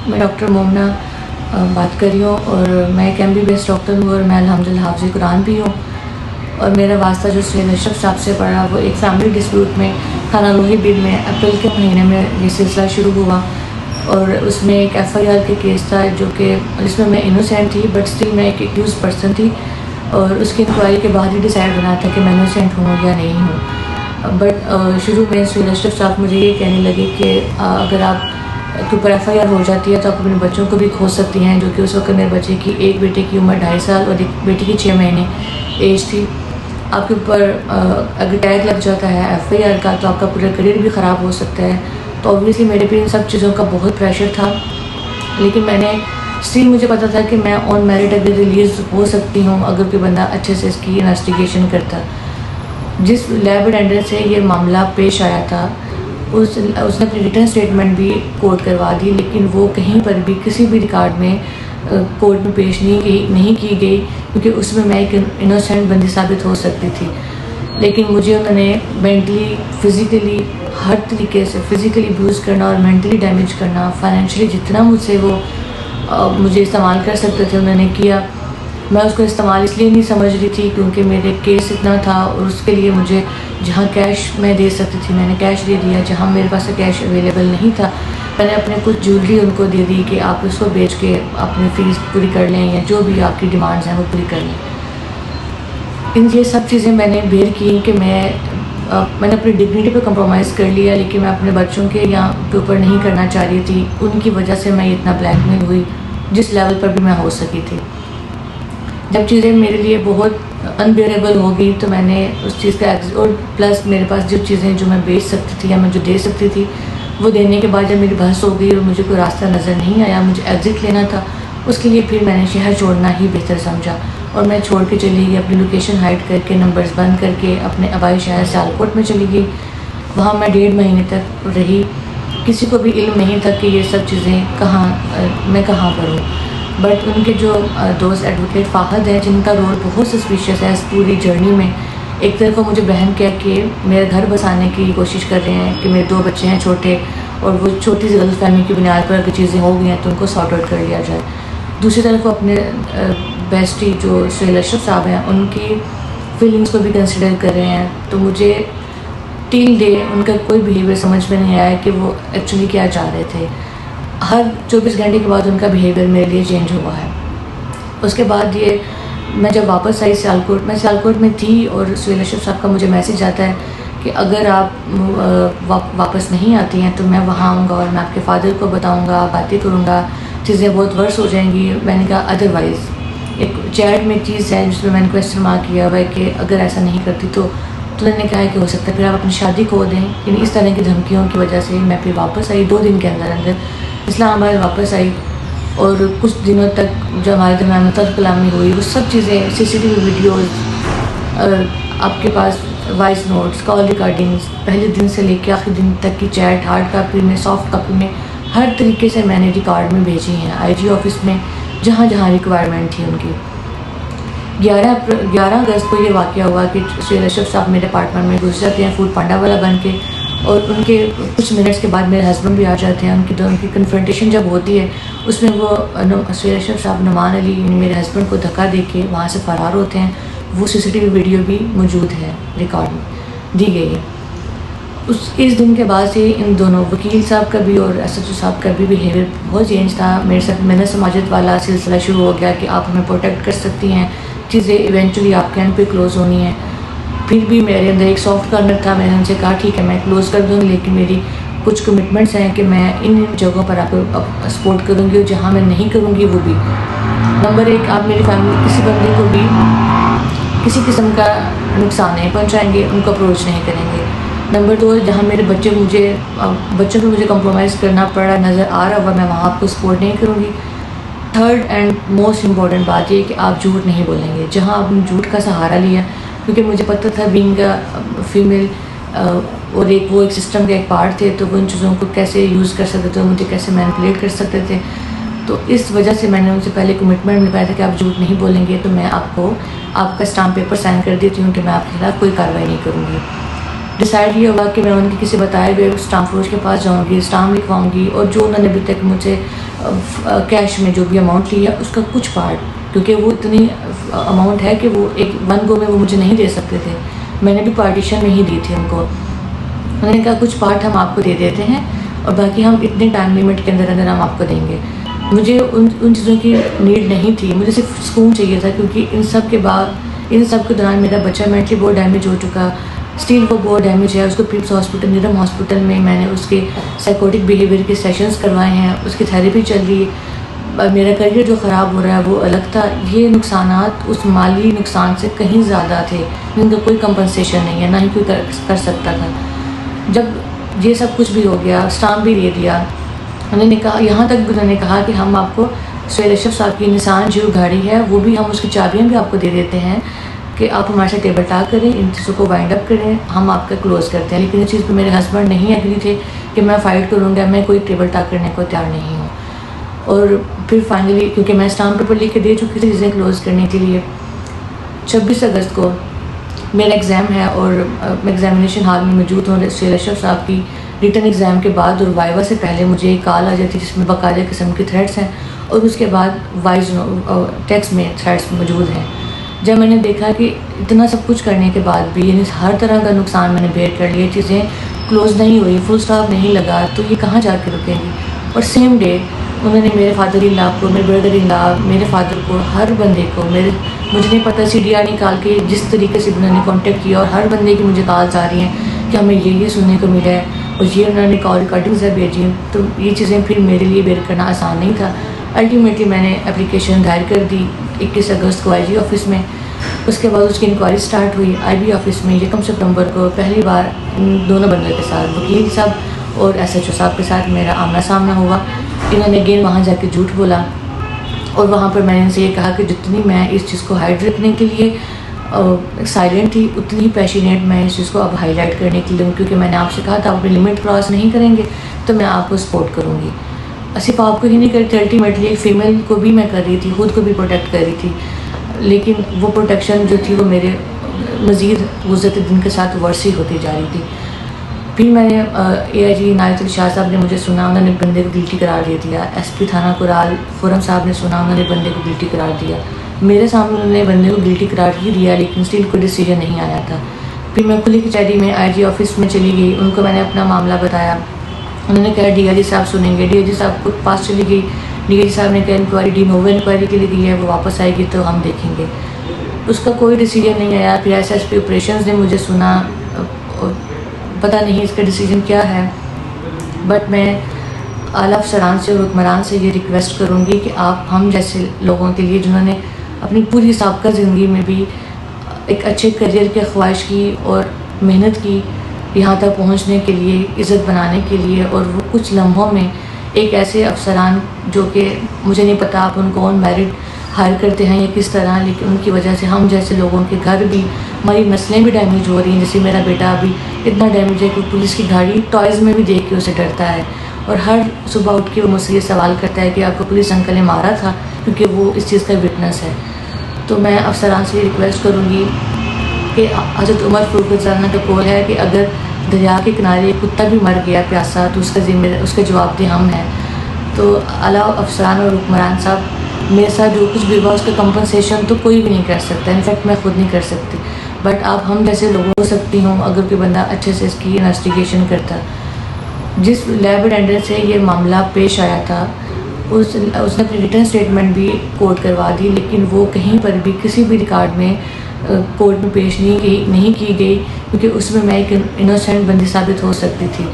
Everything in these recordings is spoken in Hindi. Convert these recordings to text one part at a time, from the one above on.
मैं डॉक्टर मोमना बात कर रही हूँ और मैं एक MBBS डॉक्टर हूँ और मैं अल्हम्दुलिल्लाह हाफ़िज़ कुरान भी हूँ। और मेरा वास्ता जो सैयद अशरफ साहब से पड़ा वो एक फैमिली डिस्प्यूट में थाना लोहीबीड में अप्रैल के महीने में ये सिलसिला शुरू हुआ। और उसमें एक FIR के केस था जो कि जिसमें मैं इनोसेंट थी बट स्टिल मैं एक एक्यूज़ पर्सन थी। और उसकी इंक्वायरी के बाद ही डिसाइड बना था कि मैं इनोसेंट हूँ या नहीं हूँ। बट शुरू में सैयद अशरफ साहब मुझे ये कहने लगे कि अगर आप के ऊपर FIR हो जाती है तो आप अपने बच्चों को भी खो सकती हैं, जो कि उस वक्त मेरे बच्चे की एक बेटे की उम्र 2.5 साल और एक बेटी की 6 महीने एज थी। आपके ऊपर अगर टैग लग जाता है FIR का तो आपका पूरा करियर भी ख़राब हो सकता है। तो ऑब्वियसली मेरे पे इन सब चीज़ों का बहुत प्रेशर था, लेकिन मैंने स्टिल मुझे पता था कि मैं ऑन मेरिट अगर रिलीज़ हो सकती हूँ अगर कोई बंदा अच्छे से इसकी इन्वेस्टिगेशन करता। जिस लैब अटेंडेंट से ये मामला पेश आया था उसने अपनी रिटर्न स्टेटमेंट भी कोर्ट करवा दी, लेकिन वो कहीं पर भी किसी भी रिकॉर्ड में कोर्ट में पेश नहीं की गई, क्योंकि उसमें मैं एक इनोसेंट बंदी साबित हो सकती थी। लेकिन मुझे उन्होंने मेंटली, फिज़िकली, हर तरीके से फिज़िकली अब्यूज़ करना और मेंटली डैमेज करना, फाइनेंशियली जितना मुझसे वो मुझे इस्तेमाल कर सकते थे उन्होंने किया। मैं उसको इस्तेमाल इसलिए नहीं समझ रही थी क्योंकि मेरे केस इतना था और उसके लिए मुझे जहाँ कैश मैं दे सकती थी मैंने कैश दे दिया, जहाँ मेरे पास कैश अवेलेबल नहीं था मैंने अपने कुछ ज्वेलरी उनको दे दी कि आप उसको बेच के अपनी फ़ीस पूरी कर लें या जो भी आपकी डिमांड्स हैं वो पूरी कर लें। ये सब चीज़ें मैंने बेयर की कि मैंने अपनी डिग्निटी पे कंप्रोमाइज़ कर लिया, लेकिन मैं अपने बच्चों के ऊपर नहीं करना चाह रही थी। उनकी वजह से मैं इतना ब्लैकमेल हुई जिस लेवल पर भी मैं हो सकी थी। जब चीज़ें मेरे लिए बहुत अनबेरेबल हो गई तो मैंने उस चीज़ का और प्लस मेरे पास जो चीज़ें जो मैं बेच सकती थी या मैं जो दे सकती थी वो देने के बाद जब मेरी बहस हो गई और मुझे कोई रास्ता नज़र नहीं आया, मुझे एग्ज़िट लेना था, उसके लिए फिर मैंने शहर छोड़ना ही बेहतर समझा और मैं छोड़ के चली गई। अपनी लोकेशन हाइड करके, नंबर्स बंद करके अपने आबाई शहर सियालकोट में चली गई। वहाँ मैं 1.5 महीने तक रही। किसी को भी इल्म नहीं था कि ये सब चीज़ें मैं कहाँ पर हूँ। बट उनके जो दोस्त एडवोकेट फ़ाहद हैं जिनका रोल बहुत सस्पिशियस है इस पूरी जर्नी में, एक तरफ वो मुझे बहन कह के मेरे घर बसाने की कोशिश कर रहे हैं कि मेरे 2 बच्चे हैं छोटे और वो छोटी सी गलतफहमी की बुनियाद पर अगर चीज़ें हो गई हैं तो उनको सॉर्ट आउट कर लिया जाए। दूसरी तरफ वो अपने बेस्टी जो सैयद अशरफ साहब हैं उनकी फीलिंग्स को भी कंसिडर कर रहे हैं। तो मुझे टिल डे उनका कोई बिहेवियर समझ में नहीं आया कि वो एक्चुअली क्या चाह रहे थे। हर 24 घंटे के बाद उनका बिहेवियर मेरे लिए चेंज हुआ है। उसके बाद ये मैं जब वापस आई सियालकोट, मैं सियालकोट में थी और सैयद अशरफ साहब का मुझे मैसेज आता है कि अगर आप वापस नहीं आती हैं तो मैं वहाँ आऊँगा और मैं आपके फादर को बताऊँगा, बातें करूँगा, चीज़ें बहुत वर्स हो जाएंगी। मैंने कहा अदरवाइज़ एक चैट में एक चीज़ है जिसमें मैंने क्वेश्चन मार्क किया हुआ है कि अगर ऐसा नहीं करती तो उन्होंने कहा कि हो सकता है फिर आप अपनी शादी खो दें। यानी इस तरह की धमकियों की वजह से मैं फिर वापस आई 2 दिन के अंदर इस्लामाबाद वापस आई। और कुछ दिनों तक जो हमारे दरमियान कलामी हुई वो सब चीज़ें CCTV वीडियोज़, आपके पास वॉइस नोट्स, कॉल रिकॉर्डिंग्स, पहले दिन से लेकर आखिरी दिन तक की चैट हार्ड कापी में, सॉफ्ट कापी में, हर तरीके से मैंने रिकॉर्ड में भेजी हैं IG ऑफिस में जहाँ जहाँ रिक्वायरमेंट थी उनकी। 11 अगस्त को ये वाक़या हुआ कि सैयद अशरफ साहब मेरे अपार्टमेंट में घुस जाते हैं फूड पांडा वाला बन के, और उनके कुछ मिनट्स के बाद मेरे हस्बैंड भी आ जाते हैं। उनकी कन्फ्रंटेशन जब होती है उसमें वो सैयद अशरफ साहब नुमान अली मेरे हस्बैंड को धक्का दे के वहाँ से फ़रार होते हैं। वो CCTV वीडियो भी मौजूद है, रिकॉर्ड में दी गई है। इस दिन के बाद से इन दोनों वकील साहब का भी और SHO साहब का भी बिहेवियर बहुत चेंज था मेरे साथ। मैंने समाजत वाला सिलसिला शुरू हो गया कि आप हमें प्रोटेक्ट कर सकती हैं, चीज़ें इवेंचुअली आपके एंड पे क्लोज़ होनी है। फिर भी मेरे अंदर एक सॉफ्ट कॉर्नर था। मैंने उनसे कहा ठीक है मैं क्लोज़ कर दूँगी, लेकिन मेरी कुछ कमिटमेंट्स हैं कि मैं इन जगहों पर आपको सपोर्ट करूँगी और जहाँ मैं नहीं करूँगी वो भी। नंबर 1, आप मेरी फैमिली किसी बंदे को भी किसी किस्म का नुकसान नहीं पहुँचाएंगे, उनको अप्रोच नहीं करेंगे। नंबर 2, जहाँ मेरे बच्चों को मुझे कंप्रोमाइज़ करना पड़ा नज़र आ रहा हुआ मैं वहाँ आपको सपोर्ट नहीं करूँगी। थर्ड एंड मोस्ट इम्पॉर्टेंट बात ये कि आप झूठ नहीं बोलेंगे। जहाँ आपने झूठ का सहारा लिया, क्योंकि मुझे पता था बीइंग फीमेल और एक सिस्टम का एक पार्ट थे, तो वो उन चीज़ों को कैसे यूज़ कर सकते थे, मुझे कैसे मैनिपुलेट कर सकते थे। तो इस वजह से मैंने उनसे पहले कमिटमेंट निभाया था कि आप झूठ नहीं बोलेंगे तो मैं आपका स्टाम्प पेपर साइन कर देती हूँ कि मैं आपके खिलाफ कोई कार्रवाई नहीं करूँगी। डिसाइड ये हुआ कि मैं उनके किसी बताए हुए स्टाम्प फरोश के पास जाऊंगी, स्टाम्प लिखवाऊंगी और जो उन्होंने अभी तक मुझे कैश में जो भी अमाउंट लिया उसका कुछ पार्ट, क्योंकि वो इतनी अमाउंट है कि वो एक वन गो में वो मुझे नहीं दे सकते थे, मैंने भी पार्टीशन में ही दी थी उनको। उन्होंने कहा कुछ पार्ट हम आपको दे देते हैं और बाकी हम इतने टाइम लिमिट के अंदर अंदर हम आपको देंगे। मुझे उन चीज़ों की नीड नहीं थी, मुझे सिर्फ सुकून चाहिए था, क्योंकि इन सब के दौरान मेरा बच्चा मेंटली बहुत डैमेज हो चुका, स्टिल वो बहुत डैमेज है। उसको पिप्स हॉस्पिटल, निरम हॉस्पिटल में मैंने उसके साइकोटिक बिहेवियर के सेशंस करवाए हैं, उसकी थेरेपी चल रही है। मेरा करियर जो ख़राब हो रहा है वो अलग था, ये नुकसानात उस माली नुकसान से कहीं ज़्यादा थे जिनका कोई कंपनसेशन नहीं है, ना ही कोई कर सकता था। जब ये सब कुछ भी हो गया, स्टाम्प भी दे दिया, उन्होंने कहा, यहाँ तक भी उन्होंने कहा कि हम आपको सुहेल अशरफ साहब की निसान जो गाड़ी है वो भी हम उसकी चाबियाँ भी आपको दे देते हैं कि आप हमारे साथ टेबल टाक करें, इन चीज़ों को वाइंड अप करें, हम आपका क्लोज़ करते हैं। लेकिन इस चीज़ पे मेरे हस्बैंड नहीं एग्री थे कि मैं फ़ाइट करूँगा, मैं कोई टेबल टाक करने को तैयार नहीं हूँ। और फिर फाइनली, क्योंकि मैं स्टाम्प पेपर लिख के दे चुकी थी चीज़ें क्लोज़ करने के लिए, 26 अगस्त को मेरा एग्ज़ाम है और मैं एग्ज़ामिनेशन हॉल में मौजूद हूँ। सुहेल अशरफ साहब की रिटन एग्ज़ाम के बाद और वाइवा से पहले मुझे एक कॉल आ जाती है जिसमें बाकायदा किस्म के थ्रेट्स हैं और उसके बाद वॉइस टेक्स्ट में थ्रेट्स मौजूद हैं। जब मैंने देखा कि इतना सब कुछ करने के बाद भी, यानी हर तरह का नुकसान मैंने बेयर कर लिया, चीज़ें क्लोज़ नहीं हुई, फुल स्टॉप नहीं लगा, तो ये कहाँ जाके रुकेंगी। और सेम डे उन्होंने मेरे फादर इन लॉ को, मेरे ब्रदर इन लॉ, मेरे फादर को, हर बंदे को, मुझे नहीं पता CDR निकाल के जिस तरीके से उन्होंने कॉन्टेक्ट किया और हर बंदे की मुझे कॉल्स आ रही हैं कि हमें ये सुनने को मिला है और ये उन्होंने कॉल रिकॉर्डिंग्स है भेजी। तो ये चीज़ें फिर मेरे लिए बेयर करना आसान नहीं था। अल्टीमेटली मैंने एप्लीकेशन दायर कर दी 21 अगस्त को IG ऑफिस में। उसके बाद उसकी इंक्वायरी स्टार्ट हुई IB ऑफिस में। 1 सितंबर को पहली बार इन दोनों बंदों के साथ, वकील साहब और SHO साहब के साथ मेरा आमना सामना हुआ। इन्होंने अगेन वहाँ जाके झूठ बोला और वहाँ पर मैंने इनसे ये कहा कि जितनी मैं इस चीज़ को हाइड रखने के लिए साइलेंट थी, उतनी ही पैशनेट मैं इस चीज़ को अब हाईलाइट करने के लिए हूँ, क्योंकि मैंने आपसे कहा था आप अपनी लिमिट क्रॉस नहीं करेंगे तो मैं आपको सपोर्ट करूँगी। सिर्फ आपको ही नहीं कर रही थी, अल्टीमेटली एक फ़ीमेल को भी मैं कर रही थी, खुद को भी प्रोटेक्ट कर रही थी। लेकिन वो प्रोटेक्शन जो थी वो मेरे मज़ीद गुज़रते दिन के साथ वर्सी होती जा रही थी। फिर मैंने AIG इनायत शाह साहब ने मुझे सुना, उन्होंने बंदे को गिल्टी करार दे दिया। SP थाना कुराल खुरम साहब ने सुना, उन्होंने बंदे को गिल्टी करार दिया। मेरे सामने उन्होंने बंदे को गिल्टी करार ही दिया, लेकिन स्टिल कोई डिसीजन नहीं आया था। फिर मैं खुली कचहरी में IG ऑफिस में चली गई, उनको मैंने अपना मामला बताया। उन्होंने कहा DIG साहब सुनेंगे। DIG साहब को पास चली गई, DIG साहब ने कहा इंक्वायरी डी नोवो इंक्वायरी के लिए दी है, वो वापस आएगी तो हम देखेंगे। उसका कोई डिसीजन नहीं आया। फिर SSP ऑपरेशंस ने मुझे सुना, पता नहीं इसका डिसीजन क्या है, बट मैं आला अफसरान से और हुक्मरान से ये रिक्वेस्ट करूँगी कि आप हम जैसे लोगों के लिए, जिन्होंने अपनी पूरी साबका ज़िंदगी में भी एक अच्छे करियर की ख्वाहिश की और मेहनत की यहाँ तक पहुँचने के लिए, इज़्ज़त बनाने के लिए, और वो कुछ लम्हों में एक ऐसे अफसरान जो कि मुझे नहीं पता आप उनको ऑन मेरिट हायर करते हैं या किस तरह, लेकिन उनकी वजह से हम जैसे लोगों के घर भी, हमारी नस्लें भी डैमेज हो रही हैं। जैसे मेरा बेटा अभी इतना डैमेज है कि पुलिस की गाड़ी टॉयज़ में भी देख के उसे डरता है और हर सुबह उठ के वो मुझसे ये सवाल करता है कि आपको पुलिस अंकल ने मारा था, क्योंकि वो इस चीज़ का विटनेस है। तो मैं अफसरान से रिक्वेस्ट करूँगी कि हज़रत उमर फ़ारूक रज़ियल्लाहु अन्हु का कौल है कि अगर दरिया के किनारे एक कुत्ता भी मर गया प्यासा तो उसका जवाबदेह हम हैं। तो आला अफसरान और हुक्मरान साहब, मेरे साथ जो कुछ भी हुआ उसका कंपनसेशन तो कोई भी नहीं कर सकता, इनफैक्ट मैं खुद नहीं कर सकती, बट आप हम जैसे लोगों हो सकती हूँ अगर कोई बंदा अच्छे से इसकी इन्वेस्टिगेशन करता। जिस लैब अटेंडेंट से ये मामला पेश आया था उसने अपनी रिटन स्टेटमेंट भी कोर्ट करवा दी, लेकिन वो कहीं पर भी किसी भी रिकॉर्ड में कोर्ट में पेश नहीं की गई, क्योंकि उसमें मैं एक इनोसेंट बंदी साबित हो सकती थी।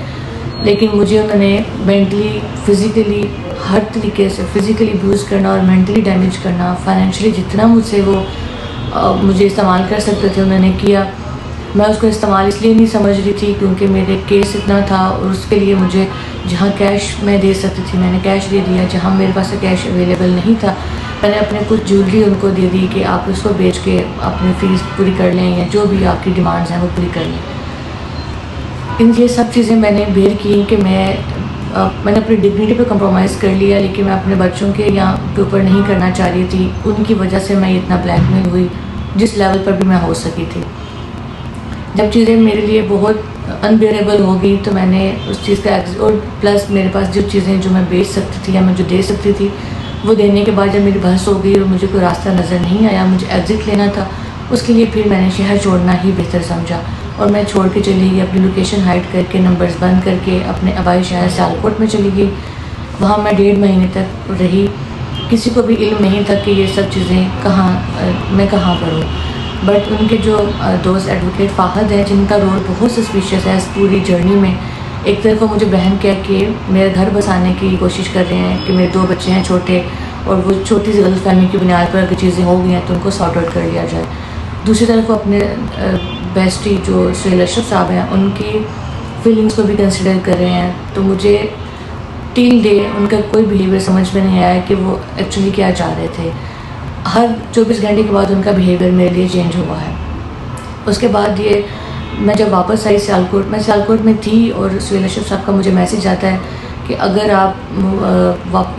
लेकिन मुझे उन्होंने मेंटली, फिज़िकली, हर तरीके से फिज़िकली अब्यूज़ करना और मेंटली डैमेज करना, फाइनेंशियली जितना मुझसे वो मुझे इस्तेमाल कर सकते थे उन्होंने किया। मैं उसको इस्तेमाल इसलिए नहीं समझ रही थी क्योंकि मेरे केस इतना था, और उसके लिए मुझे जहाँ कैश मैं दे सकती थी मैंने कैश दे दिया, जहाँ मेरे पास कैश अवेलेबल नहीं था मैंने अपने कुछ ज्वेलरी उनको दे दी कि आप उसको बेच के अपनी फ़ीस पूरी कर लें या जो भी आपकी डिमांड्स हैं वो पूरी कर लें। इन ये सब चीज़ें मैंने बेयर की कि मैंने अपनी डिग्निटी पे कंप्रोमाइज़ कर लिया, लेकिन मैं अपने बच्चों के के ऊपर नहीं करना चाह रही थी। उनकी वजह से मैं इतना ब्लैकमेल हुई जिस लेवल पर भी मैं हो सकी थी। जब चीज़ें मेरे लिए बहुत अनबेरेबल हो गई तो मैंने उस चीज़ का और प्लस मेरे पास जो चीज़ें जो मैं बेच सकती थी या मैं जो दे सकती थी वो देने के बाद जब मेरी बहस हो गई और मुझे कोई रास्ता नज़र नहीं आया, मुझे एग्ज़िट लेना था, उसके लिए फिर मैंने शहर छोड़ना ही बेहतर समझा और मैं छोड़ के चली गई। अपनी लोकेशन हाइड करके, नंबर्स बंद करके अपने आबाई शहर सियालकोट में चली गई। वहाँ मैं 1.5 महीने तक रही। किसी को भी इल्म नहीं था कि ये सब चीज़ें मैं कहाँ करूँ। बट उनके जो दोस्त एडवोकेट फ़ाहद हैं, जिनका रोल बहुत सस्पिशियस है इस पूरी जर्नी में, एक तरफ वो मुझे बहन कह के मेरे घर बसाने की कोशिश कर रहे हैं कि मेरे 2 बच्चे हैं छोटे और वो छोटी सी गलतफहमी की बुनियाद पर अगर चीज़ें हो गई हैं तो उनको सॉर्ट आउट कर लिया जाए। दूसरी तरफ वो अपने बेस्टी जो सुहेल अशरफ साहब हैं, उनकी फीलिंग्स को भी कंसिडर कर रहे हैं। तो मुझे टिल डे उनका कोई बिहेवियर समझ में नहीं आया कि वो एक्चुअली क्या चाह रहे थे। हर 24 घंटे के बाद उनका बिहेवियर मेरे लिए चेंज हुआ है। उसके बाद ये मैं जब वापस आई सियालकोट, मैं सियालकोट में थी और सुहेल अशरफ साहब का मुझे मैसेज आता है कि अगर आप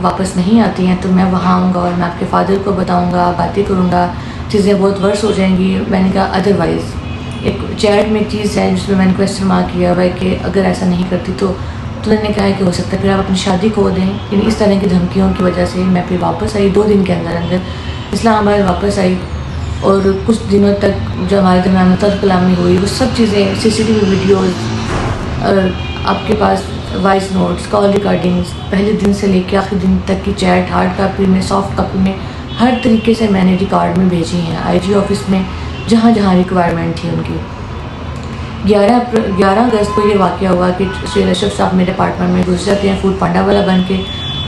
वापस नहीं आती हैं तो मैं वहाँ आऊँगा और मैं आपके फादर को बताऊँगा, बातें करूँगा, चीज़ें बहुत वर्स हो जाएंगी। मैंने कहा अदरवाइज़ एक चैट में चीज़ है जिसमें मैंने क्वेश्चन मार्क किया हुआ है कि अगर ऐसा नहीं करती तो उन्होंने कहा है कि हो सकता है फिर आप अपनी शादी खो दें। यानी इस तरह की धमकियों की वजह से मैं फिर वापस आई। 2 दिन के अंदर इस्लामाबाद वापस आई और कुछ दिनों तक जो हमारे दरमियान कलामी हुई वो सब चीज़ें CCTV वीडियोज़, आपके पास वॉइस नोट्स, कॉल रिकॉर्डिंग्स, पहले दिन से लेकर आखिरी दिन तक की चैट हार्ड कापी में, सॉफ्ट कापी में, हर तरीके से मैंने रिकॉर्ड में भेजी हैं IG ऑफिस में, जहाँ जहाँ रिक्वायरमेंट थी उनकी। 11 अगस्त को ये वाक़या हुआ कि सुहेल अशरफ साहब मेरे अपार्टमेंट में घुस जाते हैं फूड पांडा वाला बन के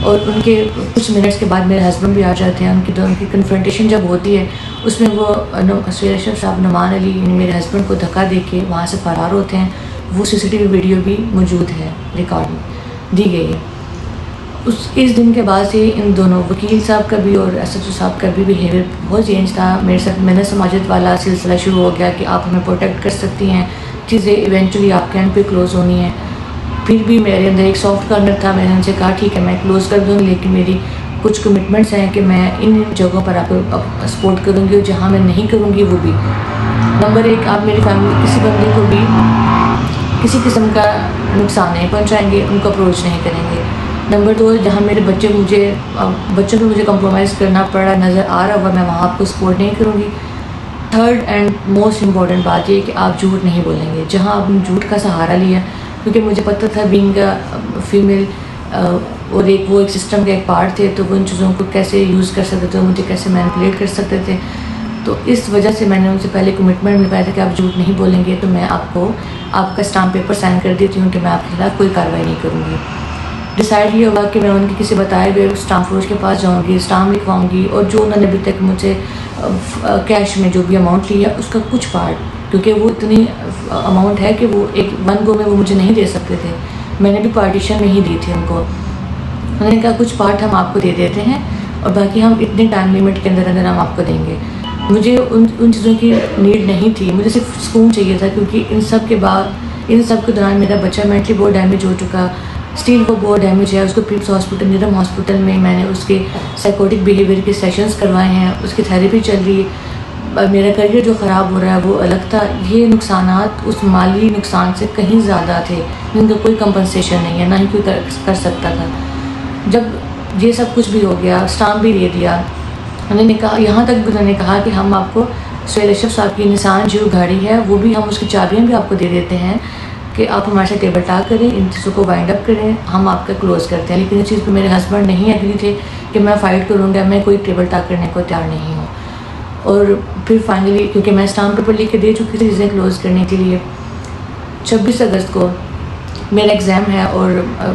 और उनके कुछ मिनट्स के बाद मेरे हस्बैंड भी आ जाते हैं। उनकी कन्फ्रंटेशन जब होती है उसमें वो सुहेल अशरफ साहब नुमान अली यानी मेरे हस्बैंड को धक्का दे के वहाँ से फ़रार होते हैं। वो CCTV वीडियो भी मौजूद है, रिकॉर्ड में दी गई है। इस दिन के बाद से इन दोनों वकील साहब का भी और SHO साहब का भी बिहेवियर बहुत चेंज था मेरे साथ। मैंने समाजत वाला सिलसिला शुरू हो गया कि आप हमें प्रोटेक्ट कर सकती हैं, चीज़ें इवेंचुअली आपके एंड पे क्लोज़ होनी है। फिर भी मेरे अंदर एक सॉफ्ट कॉर्नर था। मैंने उनसे कहा ठीक है मैं क्लोज़ कर दूँगी, लेकिन मेरी कुछ कमिटमेंट्स हैं कि मैं इन जगहों पर आपको सपोर्ट करूँगी और जहाँ मैं नहीं करूँगी वो भी। नंबर 1, आप मेरी फैमिली किसी बंदे को भी किसी किस्म का नुकसान नहीं पहुँचाएँगे, उनको अप्रोच नहीं करेंगे। नंबर 2, जहाँ मेरे बच्चों को मुझे कंप्रोमाइज़ करना पड़ा नज़र आ रहा हुआ, मैं वहाँ आपको सपोर्ट नहीं करूँगी। थर्ड एंड मोस्ट इम्पॉर्टेंट बात ये कि आप झूठ नहीं बोलेंगे। जहाँ आपने झूठ का सहारा लिया, क्योंकि मुझे पता था बीइंग फीमेल और वो एक सिस्टम का एक पार्ट थे, तो वो इन चीज़ों को कैसे यूज़ कर सकते थे, मुझे कैसे मैनिपुलेट कर सकते थे। तो इस वजह से मैंने उनसे पहले कमिटमेंट निभाया था कि आप झूठ नहीं बोलेंगे तो मैं आपका स्टाम्प पेपर साइन कर देती हूँ कि मैं आपके खिलाफ कोई कार्रवाई नहीं करूँगी। डिसाइड ये हुआ कि मैं उनके किसी बताए हुए स्टाम्प फरोश के पास जाऊँगी, स्टाम्प लिखवाऊँगी और जो उन्होंने अभी तक मुझसे कैश में जो भी अमाउंट लिया उसका कुछ पार्ट, क्योंकि वो इतनी अमाउंट है कि वो एक 1 गो में वो मुझे नहीं दे सकते थे, मैंने भी पार्टीशन में ही दी थी उनको। उन्होंने कहा कुछ पार्ट हम आपको दे देते हैं और बाकी हम इतने टाइम लिमिट के अंदर हम आपको देंगे। मुझे उन चीज़ों की नीड नहीं थी, मुझे सिर्फ सुकून चाहिए था, क्योंकि इन सब के दौरान मेरा बच्चा मेंटली बहुत डैमेज हो चुका। स्टिल वो बहुत डैमेज है। उसको पिप्स हॉस्पिटल, निरम हॉस्पिटल में मैंने उसके साइकोटिक बिहेवियर के सेशंस करवाए हैं, उसकी थेरेपी चल रही है। मेरा करियर जो ख़राब हो रहा है वो अलग था। ये नुकसानात उस माली नुकसान से कहीं ज़्यादा थे, जिनका कोई कंपनसेशन नहीं है, ना ही कोई कर सकता था। जब ये सब कुछ भी हो गया, स्टाम्प भी दे दिया, उन्होंने कहा, यहाँ तक भी उन्होंने कहा कि हम आपको सुहेल अशरफ साहब की निसान जो गाड़ी है वो भी हम उसकी चाबियाँ भी आपको दे देते हैं कि आप हमारे साथ टेबल टॉक करें, इन चीज़ों को वाइंड अप करें, हम आपका क्लोज़ करते हैं। लेकिन इस चीज़ पे मेरे हस्बैंड नहीं एग्री थे कि मैं फ़ाइट करूँगा, मैं कोई टेबल टॉक करने को तैयार नहीं हूँ। और फिर फाइनली, क्योंकि मैं स्टाम्प पेपर लिख के दे चुकी थी चीज़ें क्लोज़ करने के लिए, 26 अगस्त को मेरा एग्ज़ाम है और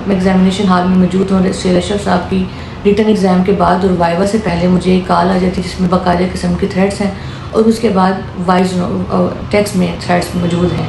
मैं एग्जामिनेशन हॉल में मौजूद हूँ। सुहेल अशरफ साहब की रिटन एग्ज़ाम के बाद और वाइवा से पहले मुझे एक कॉल आ जाती है जिसमें बाकायदा किस्म की थ्रेट्स हैं और उसके बाद वॉइस टेक्स्ट में थ्रेट्स मौजूद हैं।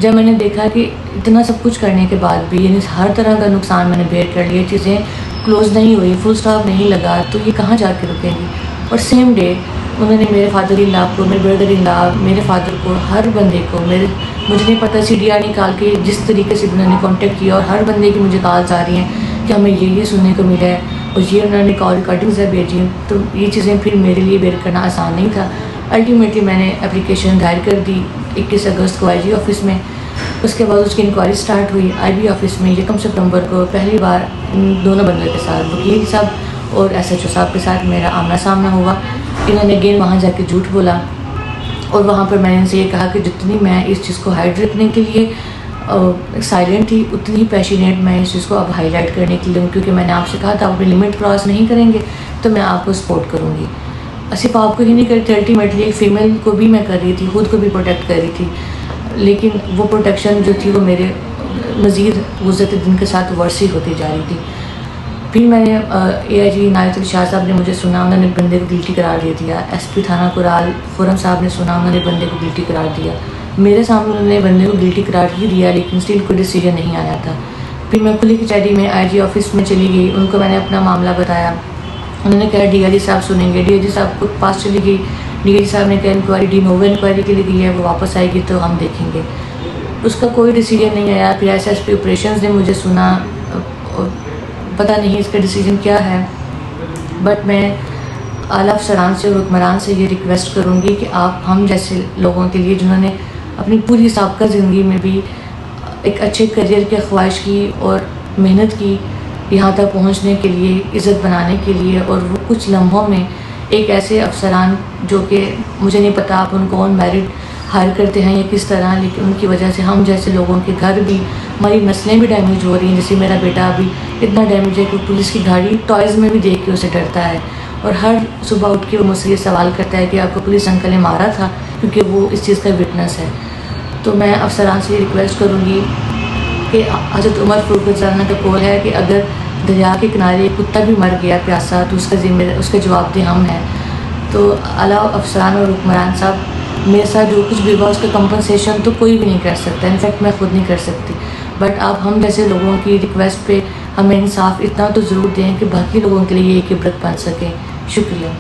जब मैंने देखा कि इतना सब कुछ करने के बाद भी, यानी हर तरह का नुकसान मैंने बेयर कर लिया, चीज़ें क्लोज़ नहीं हुई, फुल स्टॉप नहीं लगा, तो ये कहाँ जाके रुकेंगी। और सेम डे उन्होंने मेरे फादर इन लॉ को, मेरे ब्रदर इन लॉ, मेरे फादर को, हर बंदे को, मुझे नहीं पता CDR निकाल के जिस तरीके से उन्होंने कांटेक्ट किया और हर बंदे की मुझे कॉल्स आ रही हैं कि हमें ये सुनने को मिला है और ये उन्होंने कॉल रिकॉर्डिंग्स है भेजी। तो ये चीज़ें फिर मेरे लिए बेयर करना आसान नहीं था। अल्टीमेटली मैंने एप्लीकेशन दायर कर दी 21 अगस्त को आईजी ऑफिस में। उसके बाद उसकी इंक्वायरी स्टार्ट हुई आईबी ऑफिस में 1 सितंबर को। पहली बार दोनों बंदों के साथ, वकील साहब और एसएचओ साहब के साथ मेरा आमना सामना हुआ। इन्होंने अगेन वहाँ जाके झूठ बोला और वहाँ पर मैंने इनसे ये कहा कि जितनी मैं इस चीज़ को हाइड रखने के लिए साइलेंट थी, उतनी ही पैशनेट मैं इस चीज़ को अब हाईलाइट करने के लिए हूँ, क्योंकि मैंने आपसे कहा था आप अपनी लिमिट क्रॉस नहीं करेंगे तो मैं आपको सपोर्ट करूँगी। सिर्फ आपको ही नहीं कर रही थी, अल्टीमेटली एक फ़ीमेल को भी मैं कर रही थी, खुद को भी प्रोटेक्ट कर रही थी। लेकिन वो प्रोटेक्शन जो थी वो मेरे मज़ीद गुज़रते दिन के साथ वर्स ही होती जा रही थी। फिर मैंने एआईजी इनायत अली शाह साहब ने मुझे सुना, उन्होंने बंदे को गिल्टी करार दे दिया। एसपी थाना कुराल खुरम साहब ने सुना, उन्होंने बंदे को गिल्टी करार दिया। मेरे सामने उन्होंने बंदे को गिल्टी करार ही दिया, लेकिन स्टिल कोई डिसीजन नहीं आया था। फिर मैं खुली कचहरी में आईजी ऑफिस में चली गई, उनको मैंने अपना मामला बताया। उन्होंने कहा डीआईजी साहब सुनेंगे। डीआईजी साहब को पास चली गई, डीआईजी साहब ने कहा इंक्वायरी डी नोवो इंक्वायरी के लिए गई है, वो वापस आएगी तो हम देखेंगे। उसका कोई डिसीजन नहीं आया। फिर एसएसपी ऑपरेशंस ने मुझे सुना, पता नहीं इसका डिसीजन क्या है, बट मैं आला अफसरान से और हुक्मरान से ये रिक्वेस्ट करूँगी कि आप हम जैसे लोगों के लिए जिन्होंने अपनी पूरी साबका ज़िंदगी में भी एक अच्छे करियर की ख्वाहिश की और मेहनत की यहाँ तक पहुँचने के लिए, इज़्ज़त बनाने के लिए, और वो कुछ लम्हों में एक ऐसे अफसरान जो कि मुझे नहीं पता आप उनको ऑन मेरिट हायर करते हैं या किस तरह, लेकिन उनकी वजह से हम जैसे लोगों के घर भी, हमारी नस्लें भी डैमेज हो रही हैं। जैसे मेरा बेटा अभी इतना डैमेज है कि पुलिस की गाड़ी टॉयज़ में भी देख के उसे डरता है, और हर सुबह उठ के वो मुझसे ये सवाल करता है कि आपको पुलिस अंकल ने मारा था, क्योंकि वो इस चीज़ का विटनेस है। तो मैं अफसरान से रिक्वेस्ट करूँगी कि हज़रत उमर फ़ारूक रज़ियल्लाहु अन्हु का कौल है कि अगर दरिया के किनारे एक कुत्ता भी मर गया प्यासा तो उसका जवाबदेह हम हैं। तो आला अफसरान और हुक्मरान साहब, मेरे साथ जो कुछ भी हुआ उसका कंपनसेशन तो कोई भी नहीं कर सकता, इनफैक्ट मैं खुद नहीं कर सकती, बट आप हम जैसे लोगों की रिक्वेस्ट पे हमें इंसाफ इतना तो ज़रूर दें कि बाकी लोगों के लिए ये एक इबरत बन सके। शुक्रिया।